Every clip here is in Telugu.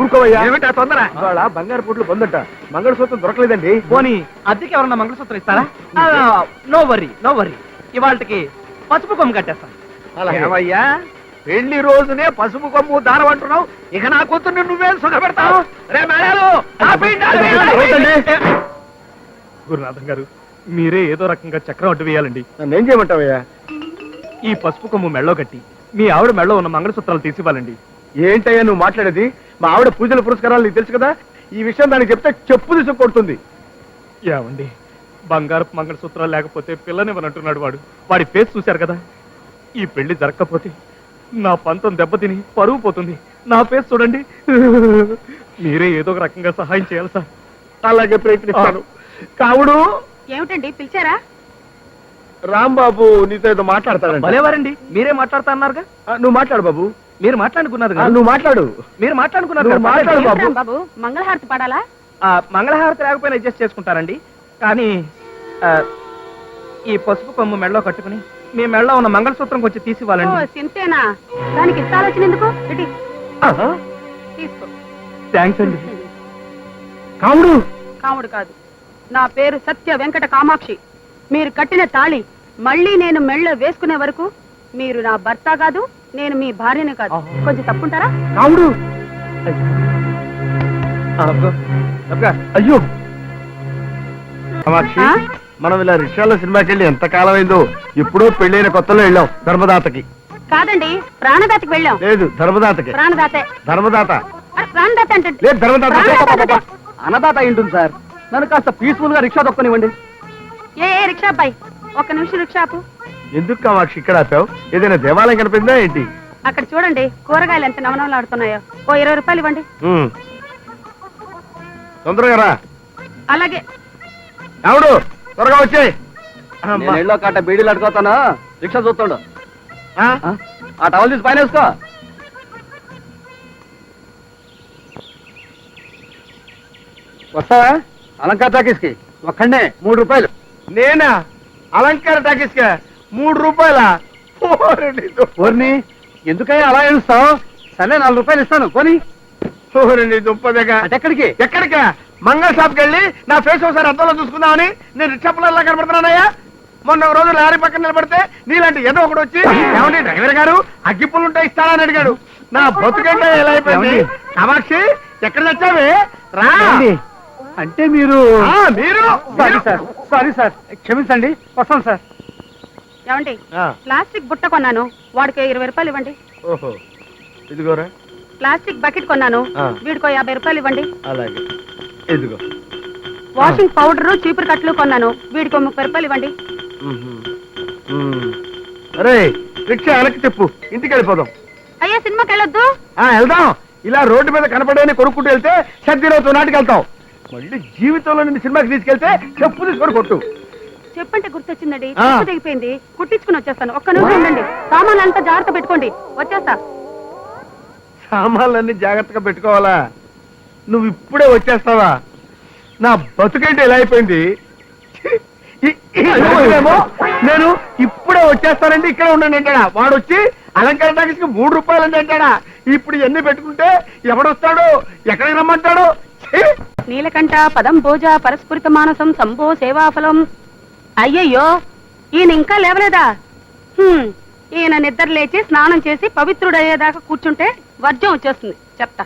ఊరుకోవయ్యా తొందర బంగారు పుట్లు పొందట మంగళసూత్రం దొరకలేదండి. పోనీ అద్దెకి ఎవరన్నా మంగళసూత్రం ఇస్తారా? నో వరీ నో వరీ, ఇవాళకి పసుపు కొమ్ము కట్టేస్తాను. ఏమయ్యా పెళ్లి రోజునే పసుపు కొమ్ము దారం అంటున్నావు, ఇక నా కూతుర్ని నువ్వే సుఖపెడతావు. గురునాథం గారు, మీరే ఏదో రకంగా చక్రం అడ్డు వేయాలండి. నన్నేం చేయమంటావయ్యా? ఈ పసుపు కొమ్ము మెళ్ళో కట్టి మీ ఆవిడ మెళ్ళో ఉన్న మంగళసూత్రాలు తీసివ్వాలండి. ఏంటయ్యా నువ్వు మాట్లాడేది? మా ఆవిడ పూజల పురస్కారాలు నీకు తెలుసు కదా, ఈ విషయం దానికి చెప్తే చెప్పు తీసుకు కొడుతుంది. ఏమండి, బంగారపు మంగళసూత్రాలు లేకపోతే పిల్లనివ్వనంటున్నాడు వాడు. వాడి ఫేస్ చూశారు కదా. ఈ పెళ్లి జరగకపోతే నా పంతం దెబ్బతిని పరువు పోతుంది. నా ఫేస్ చూడండి. మీరే ఏదో ఒక రకంగా సహాయం చేయాలి సార్. అలాగే ప్రయత్నిస్తాను. కావుడు ఏమిటండి పిలిచారా? రాంబాబు నీతో ఏదో మాట్లాడతాడండి. భలేవారండి, మీరే మాట్లాడతా అన్నారుగా. నువ్వు మాట్లాడు బాబు. మీరు మాట్లాడుకున్నారు. నువ్వు మాట్లాడు. మీరు మాట్లాడుకున్నారు. మాట్లాడు బాబు. బాబు మంగళహారతి పాడాలా? మంగళహారతి లేకపోయినా అడ్జస్ట్ చేసుకుంటారండి. కానీ ఈ పసుపు కొమ్ము మెళ్ళలో కట్టుకుని మీ మెళ్ళలో ఉన్న మంగళసూత్రం కొంచెం తీసివ్వాలండి. సింతేనా? దానికి ఇంత ఆలోచన ఎందుకు? తీసుకో. థ్యాంక్స్ అండి. కావుడు కాముడు కాదు, నా పేరు సత్య వెంకట కామాక్షి. మీరు కట్టిన తాళి మళ్ళీ నేను మెళ్ళ వేసుకునే వరకు మీరు నా భర్త కాదు, నేను మీ భార్యనే కాదు. కొంచెం తప్పుంటారా? కావుడు అయ్యో కామాక్షి, మనం ఇలా రిక్షాలో సినిమాకి వెళ్ళి ఎంత కాలం అయిందో. ఎప్పుడో పెళ్ళైన కొత్తలో వెళ్ళాం ధర్మదాతకి. కాదండి, ప్రాణదాతకి వెళ్ళాం. లేదు ధర్మదాతకి. ప్రాణదాతే. ధర్మదాత ప్రాణదాత అంటే లేదు ధర్మదాత. అన్నదాత అయింటుంది సార్. నన్ను కాస్త పీస్ఫుల్ గా రిక్షా తొక్కనివ్వండి. ఏ రిక్షా అబ్బాయి, ఒక్క నిమిషం రిక్షా ఆపు. ఎందుకు కామాక్షి ఇక్కడ ఆపావు? ఏదైనా దేవాలయం కనిపిందా ఏంటి? అక్కడ చూడండి కూరగాయలు ఎంత నవనవలాడుతున్నాయో. ఓ 20 రూపాయలు ఇవ్వండి. తొందరగా రా. అలాగే. కావుడు త్వరగా వచ్చేయ్. ఇళ్ళో కాట బీడీలు అడుగుతాను. రిక్షా చూస్తాడు. ఆ టవల్ తీసి పైన వేసుకో. వస్తావా అలంకార టాకీస్ కి? ఒక్కడే 3 రూపాయలు. నేనా? అలంకార టాకీస్ కా 3 రూపాయలా? ఓర్ని ఎందుకయ్యా అలా ఏడుస్తావు? సరే 4 రూపాయలు ఇస్తాను కొని. దుంపదగా ఎక్కడికి? ఎక్కడికా? మంగళ షాప్కి వెళ్ళి నా ఫేస్ ఒకసారి అద్దంలో చూసుకుందామని నేను రిక్షా పిల్లల్లా కనబడుతున్నానయ్యా. మొన్న ఒక రోజు లారీ పక్కన నిలబడితే నీలాంటి ఏదో ఒకటి వచ్చి ఏమండి డ్రైవర్ గారు అగ్గిపుల్లు ఉంటే ఇస్తానని అడిగాడు. నా బతుకంటే ఎలా అయిపోయింది? కామాక్షి ఎక్కడ తెచ్చావే? రా. అంటే మీరు సారీ సార్ క్షమించండి. వస్తాను సార్. ఏమండి, ప్లాస్టిక్ బుట్ట కొన్నాను, వాడికి 20 రూపాయలు ఇవ్వండి. ఓహో ఇదిగోరా. ప్లాస్టిక్ బకెట్ కొన్నాను, వీడికో 50 రూపాయలు ఇవ్వండి. అలాగే ఇదిగో. వాషింగ్ పౌడర్ చీపురు కట్లు కొన్నాను, వీడికో 30 రూపాయలు ఇవ్వండి. అరే రిక్షా వెనక్కి చెప్పు, ఇంటికి వెళ్ళిపోదాం. అయ్యా సినిమాకి వెళ్ళొద్దు. వెళ్దాం. ఇలా రోడ్డు మీద కనపడేని కొనుక్కుంటూ వెళ్తే సర్దిరోజు నాటికి వెళ్తాం. మళ్ళీ జీవితంలో నిన్ను సినిమాకి తీసుకెళ్తే చెప్పు తీసుకొని కొట్టు. చెప్పంటే గుర్తొచ్చిందండి, చెప్పు తెగిపోయింది, కుట్టించుకుని వచ్చేస్తాను. ఒక్క నిమిషం ఉండండి. సామాన్లు అంతా జాగ్రత్త పెట్టుకోండి, వచ్చేస్తా. సామాన్లన్నీ జాగ్రత్తగా పెట్టుకోవాలా? నువ్వు ఇప్పుడే వచ్చేస్తావా? నా బతుకేంటి ఎలా అయిపోయింది? నేను ఇప్పుడే వచ్చేస్తానండి, ఇక్కడ ఉండండి అంటాడా వాడు. వచ్చి అలంకార టాకీస్కి 3 రూపాయలు అంటే అంటాడా? ఇప్పుడు ఎన్ని పెట్టుకుంటే ఎవడొస్తాడు, ఎక్కడికి రమ్మంటాడు? నీలకంఠ పదం భోజ పరస్ఫురిత మానసం సంభో సేవాఫలం. అయ్యయ్యో, ఈయన ఇంకా లేవలేదా? ఈయన నిద్ర లేచి స్నానం చేసి పవిత్రుడయ్యేదాకా కూర్చుంటే వర్జం వచ్చేస్తుంది, చెప్తా.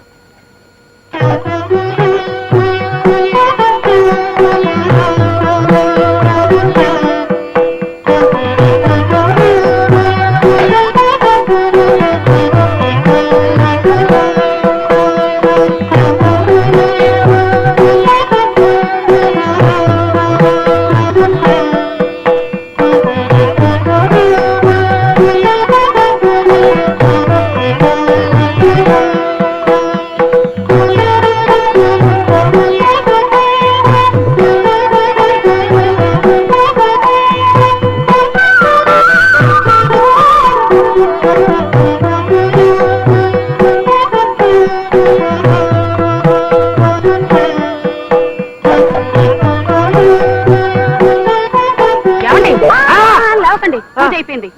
పూజ అయిపోయింది,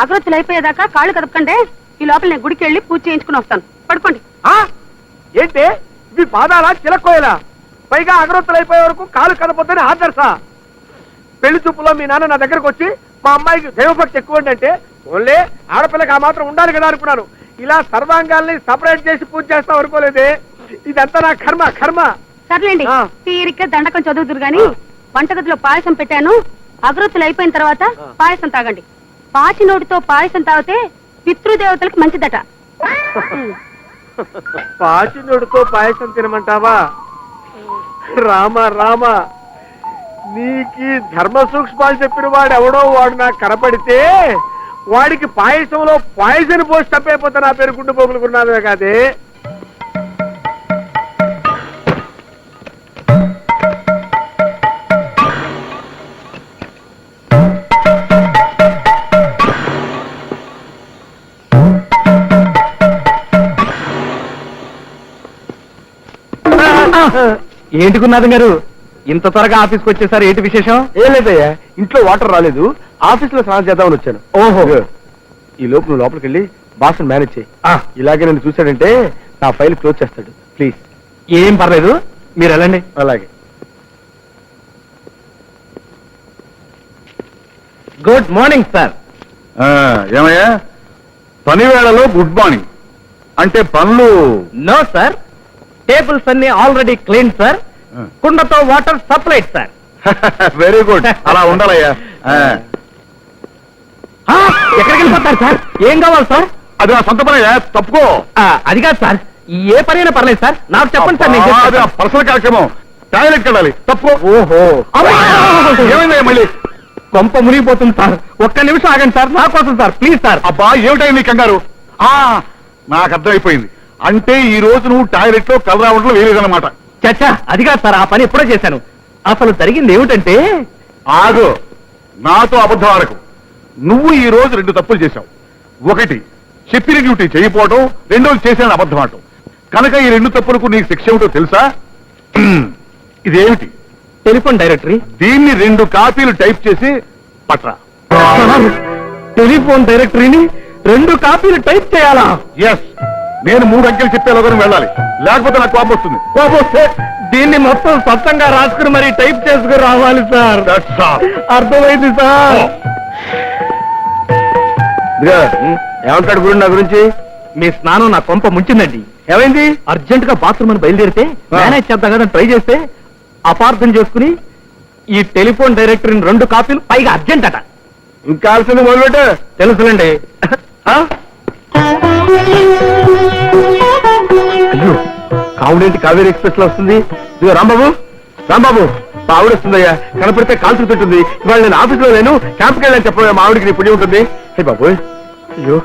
అగరొత్తులు అయిపోయేదాకా కాళ్ళు కదపకండి. ఈ లోపల నేను గుడికి వెళ్ళి పూజ చేయించుకుని వస్తాను. పడుకోండి. ఆ? ఏంటి ఇవి పాదాలా చిలక్కోయలా? పైగా అగరొత్తులు అయిపోయే వరకు కాలు కదపొద్దని ఆదర్శా? పెళ్లి చూపులో మీ నాన్న నా దగ్గరకు వచ్చి మా అమ్మాయికి దైవభక్తి ఎక్కువ అంటే ఓన్లే ఆడపిల్లకి ఆ మాత్రం ఉండాలి కదా అనుకున్నాను. ఇలా సర్వాంగాల్ని సపరేట్ చేసి పూజ చేస్తాం అనుకోలేదే. ఇదంతా నా కర్మ కర్మ. సర్లేండి, ఆ. తీరిక దండకం చదువుతురు గాని వంటగదిలో పాయసం పెట్టాను. అగరొత్తులు అయిపోయిన తర్వాత పాయసం తాగండి. పాచి నోటితో పాయసం తాగితే పితృదేవతలకు మంచిదట. పాచినోడితో పాయసం తినమంటావా? రామ రామ, నీకి ధర్మ సూక్ష్మాలు చెప్పిన వాడు ఎవడో వాడు నాకు కనపడితే వాడికి పాయసంలో పాయసం పోసి తప్పైపోతే నా పేరు గుండు పోగులుకున్నావే కాదే. ఏంటి గురునాథం గారు ఇంత త్వరగా ఆఫీస్కి వచ్చేసారు? ఏంటి విశేషం? ఏం లేదయ్యా, ఇంట్లో వాటర్ రాలేదు, ఆఫీస్ లో స్నానం చేద్దామని వచ్చాను. ఓహో. ఈ లోపు నువ్వు లోపలికి వెళ్ళి బాస్ మేనేజ్ చేయి. ఇలాగే నన్ను చూశాడంటే నా ఫైల్ క్లోజ్ చేస్తాడు. ప్లీజ్. ఏం పర్లేదు, మీరు వెళ్ళండి. అలాగే. Good morning sir. ఏమయ్యా పని వేళలో గుడ్ మార్నింగ్ అంటే పనులు? నో సార్, టేబుల్స్ అన్ని ఆల్రెడీ క్లీన్ సార్. కుండతో water supply sir. Very good, అలా ఉండాలయ్యా. ఎక్కడికి వెళ్ళిపోతారు సార్? ఏం కావాలి సార్? అది నా సొంత పనయ్యా, తప్పుకో. అది కాదు సార్, ఏ పని అయినా పర్లేదు సార్, నాకు చెప్పండి సార్. నేను అది చేస్తాను. నా పర్సనల్ కార్యక్రమం. టాయిలెట్ వెళ్ళాలి, తప్పుకో. ఓహో. ఏమైందయ్యా మళ్ళీ? కొంప మునిగిపోతుంది సార్, ఒక్క నిమిషం ఆగండి సార్, నా కోసం సార్, ప్లీజ్ సార్. అబ్బా ఏమిటై నీ కంగారు? నాకు అర్థమైపోయింది. అంటే ఈ రోజు నువ్వు టాయిలెట్ లో కలర్ రావడంలో వేరేదన్నమాట. చచ్చా, అది కాదు సార్, ఆ పని ఎప్పుడో చేశాను. అసలు జరిగింది ఏమిటంటే, ఆగు, నాతో అబద్ధం ఆడకు. నువ్వు ఈ రోజు 2 తప్పులు చేశావు. ఒకటి చెప్పిన డ్యూటీ చేయకపోవడం, రెండోది చేసిన అబద్ధం ఆడటం. కనుక ఈ 2 తప్పులకు నీకు శిక్ష ఏమిటో తెలుసా? ఇదేమిటి? Telephone directory. దీన్ని 2 కాపీలు టైప్ చేసి పట్రా. టెలిఫోన్ డైరెక్టరీని 2 కాపీలు టైప్ చేయాలా? ఎస్, నేను 3 అంకెలు చెప్పేలోగానే వెళ్ళాలి, లేకపోతే నాకు కోపం వస్తుంది. కోపం వస్తే దీన్ని మొత్తం స్వచ్ఛంగా రాసుకుని మరి టైప్ చేసుకుని రావాలి సార్. That's all. అర్థమైంది సార్. ఏమంటాడు గురు నా గురించి? మీ స్నానం నా కొంప ముంచిందండి. ఏమైంది? అర్జెంట్ గా బాత్రూమ్ అని బయలుదేరితే మేనేజ్ చేద్దాం కదా ట్రై చేస్తే అపార్థం చేసుకుని ఈ టెలిఫోన్ డైరెక్టరీని 2 కాపీలు, పైగా అర్జెంట్ అట. ఇంకా కాల్సింది మొదలుపెట్టు. తెలుసులండి. అయ్యో, కావుడేంటి కావేరీ ఎక్స్ప్రెస్ లో వస్తుంది? ఇదిగో రాంబాబు, రాంబాబు, మా ఆవిడ వస్తుందయ్యా. కనపడితే కాల్చుకు తింటుంది. ఇవాళ నేను ఆఫీస్ లో లేను, క్యాంప్కి వెళ్ళని చెప్పడం మా ఆవిడకి నీ పుణ్యం ఉంటుంది. హే బాబు, అయ్యో.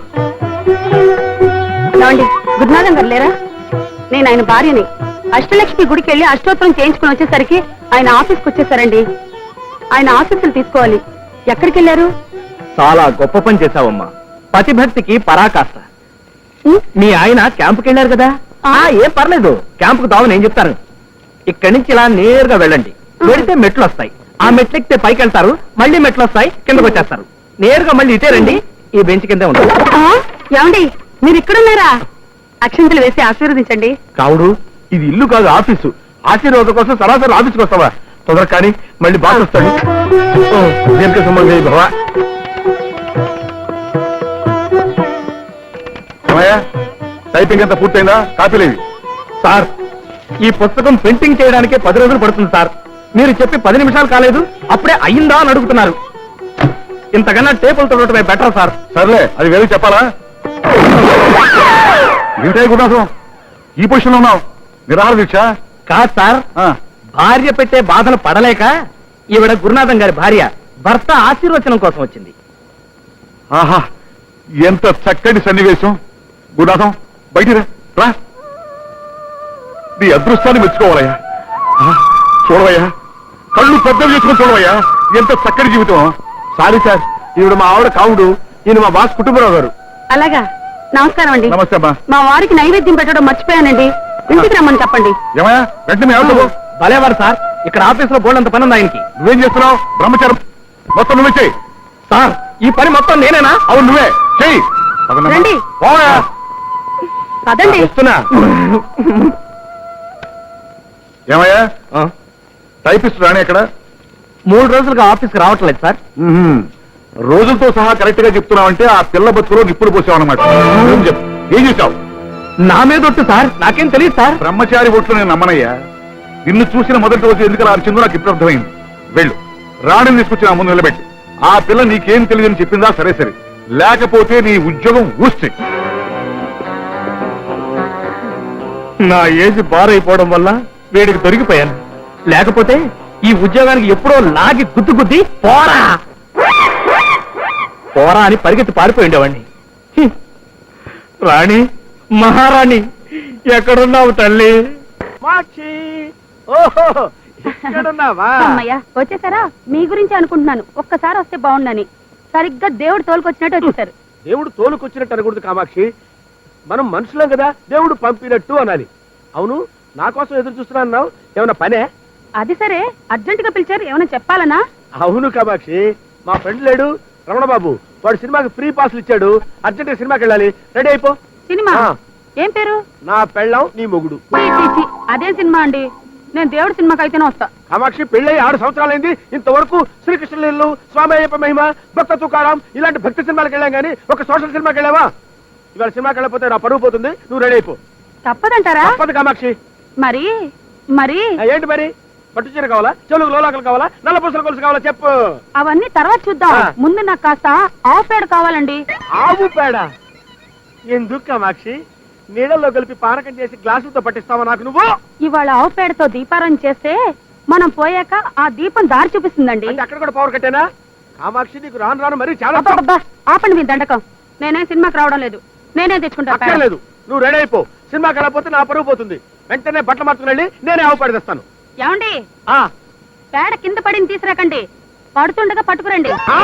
ఏమండి, గురునాథం గారు లేరా? నేను ఆయన భార్యని. అష్టలక్ష్మి గుడికి వెళ్ళి అష్టోత్తరం చేయించుకుని వచ్చేసరికి ఆయన ఆఫీస్కి వచ్చేసారండి. ఆయన ఆఫీసులు తీసుకోవాలి. ఎక్కడికి వెళ్ళారు? చాలా గొప్ప పని చేశావమ్మా, పతిభక్తికి పరాకాష్ట. మీ ఆయన క్యాంపుకి వెళ్ళారు కదా? ఏం పర్లేదు, క్యాంపుకు దావు నేను చెప్తాను. ఇక్కడి నుంచి ఇలా నేరుగా వెళ్ళండి. వెళితే మెట్లు వస్తాయి, ఆ మెట్లు ఎక్కితే పైకి వెళ్తారు, మళ్ళీ మెట్లు వస్తాయి, కిందకు వచ్చేస్తారు. నేరుగా మళ్ళీ ఇటే రండి, ఈ బెంచ్ కిందే ఉంటారు. ఏమండి, మీరు ఇక్కడున్నారా? అక్షంతలు వేసి ఆశీర్వదించండి. కావుడు, ఇది ఇల్లు కాదు ఆఫీసు. ఆశీర్వాదం కోసం సరాసరి ఆఫీస్కి వస్తావా? తొందర కానీ మళ్ళీ బాగా వస్తాడు. దీర్ఘ సంబంధం భవా. టైపింగ్ అంతా పూర్తయిందా? కాపీలేవి? సార్, ఈ పుస్తకం ప్రింటింగ్ చేయడానికే 10 రోజులు పడుతుంది సార్. మీరు చెప్పి 10 నిమిషాలు కాలేదు, అప్పుడే అయ్యిందా అని అడుగుతున్నారు. ఇంతకన్నా టేబుల్ తొడటమే బెటర్ సార్. సర్లే, అది వేరే చెప్పాలా? ఏంటే గుడాసం, ఈ పొజిషన్ లో ఉన్నావు? నిరాహార దీక్ష? కాదు సార్, భార్య పెట్టే బాధలు పడలేక ఈవిడ గురునాథం గారి భార్య భర్త ఆశీర్వచనం కోసం వచ్చింది. ఆహా, ఎంత చక్కటి సన్నివేశం. గుడాసం, బయటికి రా. నీ అదృష్టాన్ని మెచ్చుకోవాలయ్యా. చూడవయ్యా, కళ్ళు పెద్దలు చేసుకుని చూడవయ్యా, ఎంత చక్కటి జీవితం. సారీ సార్, ఈవిడ మా ఆవిడ కావుడు, ఈయన మా బాస్ కుటుంబరావు గారు. అలాగా, నమస్కారం అండి. నమస్తే అమ్మా. మా వారికి నైవేద్యం పెట్టడం మర్చిపోయానండి, ఇంటికి రమ్మని చెప్పండి. ఏమయ్యా, వెంటనే మీ ఆవిడతో పో. భలేవారు సార్, ఇక్కడ ఆఫీస్ లో బోల్డంత పని ఉంది ఆయనకి. నువ్వేం చేస్తున్నావు? బ్రహ్మచారం మొత్తం నువ్వే చెయ్యి. సార్, ఈ పని మొత్తం నేనేనా? అవును, నువ్వే చెయ్యి. పదమ్మా. రండి. పోవా. పదండి. వస్తున్నా. ఏమయ్యా టైపిస్ట్ రాణి ఎక్కడ 3 రోజులుగా ఆఫీస్కి రావట్లేదు సార్. రోజులతో సహా కరెక్ట్ గా చెప్తున్నావంటే ఆ పిల్ల బతుకులో నిప్పులు పోసావన్నమాట. చెప్పు ఏం చేశావు? నా మీద ఒట్టు సార్, నాకేం తెలియదు సార్. బ్రహ్మచారి ఒట్లు నేను నమ్మనయ్యా. నిన్ను చూసిన మొదటి రోజు ఎందుకు అరిచిందో నాకు ఇప్పుడు అర్థమైంది. వెళ్ళు, రాణిని తీసుకొచ్చి నా ముందు నిలబెట్టి ఆ పిల్ల నీకేం తెలియదని చెప్పిందా సరే సరే, లేకపోతే నీ ఉద్యోగం ఊస్తే. నా ఏజ్ బారైపోవడం వల్ల వీడికి దొరికిపోయాను. లేకపోతే ఈ ఉద్యోగానికి ఎప్పుడో లాగి గుద్ది పోరా పోరా అని పరిగెత్తి పారిపోయి ఉండేవాడిని. హ్మ్. రాణి, మహారాణి, ఎక్కడున్నావు తల్లి? మాక్షి, ఓహో ఇక్కడున్నావా? అమ్మయ్య వచ్చేసారా? మీ గురించి అనుకుంటున్నాను. ఒక్కసారి వస్తే బాగుండని. సరిగ్గా దేవుడు తోలుకొచ్చినట్టు వచ్చేసారు. దేవుడు తోలుకొచ్చినట్టు అనకూడదు కామాక్షి, మనం మనుషులం కదా, దేవుడు పంపినట్టు అనాలి. అవును, నా కోసం ఎదురు చూస్తున్నావు, ఏమన్నా పనే? అది సరే, అర్జెంట్ గా పిలిచారు, ఏమైనా చెప్పాలనా? అవును కామాక్షి, మా ఫ్రెండ్ లేడు రమణబాబు, వాడు సినిమాకి ఫ్రీ పాస్లు ఇచ్చాడు, అర్జెంట్ గా సినిమాకి వెళ్ళాలి, రెడీ అయిపో. సినిమా ఆ. ఏం పేరు? నా పెళ్ళాం నీ మొగుడు. చీ, చీ, చీ. అదేం సినిమా అండి? నేను దేవుడి సినిమాకి అయితేనే వస్తా. కామాక్షి, పెళ్ళై 6 సంవత్సరాలైంది, ఇంతవరకు శ్రీకృష్ణలీలు, స్వామి అయ్యప్ప మహిమ, భక్త తుకారాం ఇలాంటి భక్తి సినిమాలకు వెళ్ళాం కానీ ఒక సోషల్ సినిమాకి వెళ్ళావా? ఇవాళ సినిమాకి వెళ్ళకపోతే నా పరువు పోతుంది, నువ్వు రెడీ అయిపో. తప్పదంటారా? తప్పదు కామాక్షి. మరి మరి ఏంటి మరి? పట్టు చీర కావాలా, చెలుగు లోలాకలు కావాలా, నల్ల పూసల కొలుసు కావాలా చెప్పు. అవన్నీ తర్వాత చూద్దాం. ఆ. ముందు నాకు కాస్త ఆఫ్ పేడ కావాలండి. ఆవు పేడ ఎందుకు కామాక్షి? నీళ్ళల్లో కలిపి పానకం చేసి గ్లాసులతో పట్టిస్తావా నాకు నువ్వు? ఇవాళ ఆవు పేడతో దీపారాధన చేస్తే మనం పోయాక ఆ దీపం దారి చూపిస్తుందండి. అంటే అక్కడ కూడా పవర్ కట్టేనా? కామాక్షి, నీకు రాను రాను మరి చాలా అబ్బబ్బబ్బా, ఆపండి మీ దండకం. నేనేం సినిమాకి రావడం లేదు, నేనే తెచ్చుకుంటా పేడ. అక్కర్లేదు, నువ్వు రెడీ అయిపో. సినిమాకి వెళ్ళకపోతే నా పరువు పోతుంది. వెంటనే బట్టలు మార్చుకుని వెళ్ళి నేనే ఆవు పేడ తెస్తాను. ఏమండి, ఆ, పేడ కింద పడింది తీసుకురాకండి, పడుతుండగా పట్టుకురండి. ఆ?